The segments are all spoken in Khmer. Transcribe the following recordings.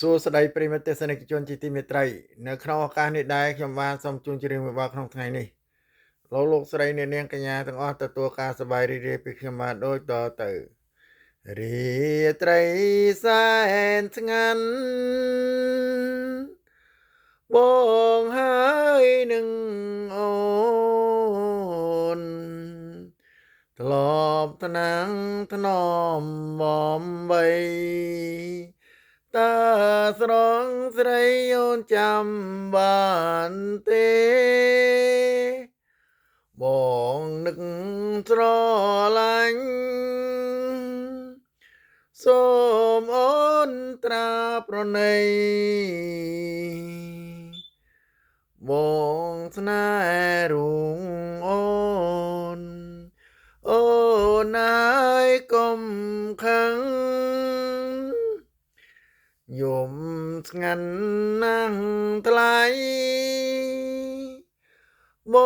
សួស្តីប្រិយមិត្តទស្សនិកជនជាទីមេត្រីនៅក្នុងឱកាសនេះដែរខ្ញុំបានសូមជូនជារៀងមួយបទក្នុងថ្ងៃនេះលោកស្រីអ្នកនាងកញ្ញាទាំងអស់ទទួលការសប្បាយរីករាយពីខ្ញុំបានដូចតទៅរាត្រីសែនស្ងាត់បងហើយនឹងអូនធ្លាប់ថ្នាំងថ្នមបំបីតើស្រងស្រីអូនចាំបានទេបងនឹកស្រឡាញ់សូមអូនត្រាប្រណីបងស្នេហ៍រូងអូនអូនអើយកុំខឹងយំស្ងាត់ណាស់ថ្លៃប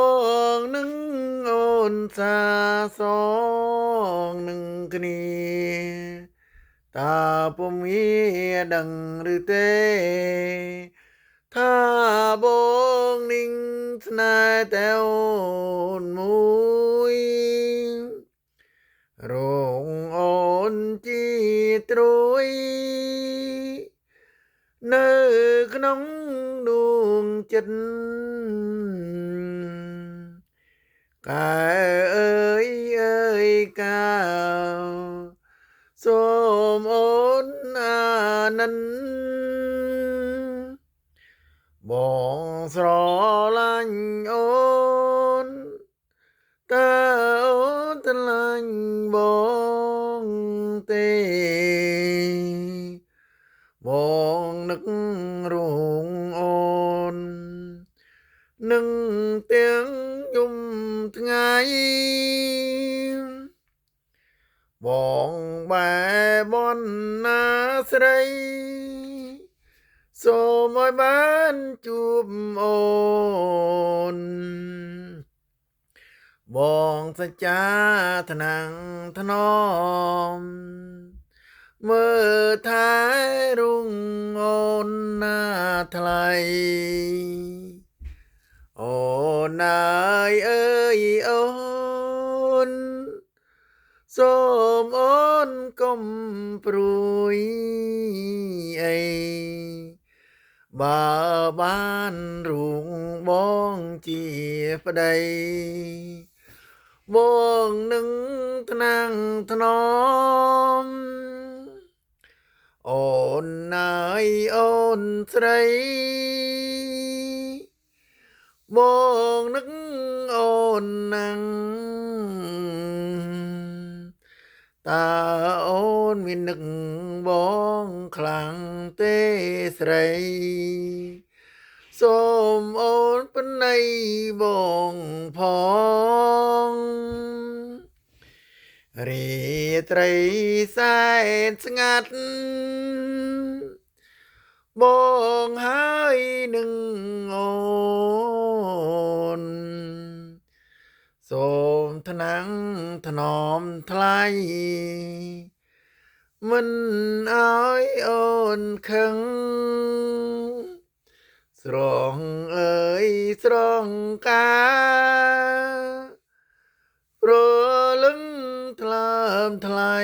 ងនឹងអូនសាសងនឹងគ្នាតើពុំមានដឹងឬទេថាបងនឹងស្នេហ៍តែអូនមួយរងអូនជាត្រួយនៅក្នុងដួងចិត្តកែអើយអើយកៅសូមអូនអាណិនបងស្រឡាញ់អូនតើអូនស្រឡាញ់បងទេបងនឹករូងអូននឹងទាំងយំថ្ងៃបងបែបនណាស្រីសូមឲ្យបានជួបអូនបងសច្ចាថ្នាំងថ្នមមើលថែរុងអូនណាថ្លៃអូនអើយអូនសូមអូនកុំព្រួយអីបើបានរូងបងជាប្តីបងនឹងថ្នាំងថ្នមអូនអើយអូនស្រីបងនឹកអូនណាំងតើអូនមាននឹកបងខ្លាំងទេស្រីសូមអូនបណៃបងផងរាត្រីសែនស្ងាត់បងហើយនឹងអូនសូមថ្នាំងថ្នមថ្លៃមិនអើយអូនខឹងស្រងអើយស្រងកាព្រលឹងថ្លើមថ្លៃ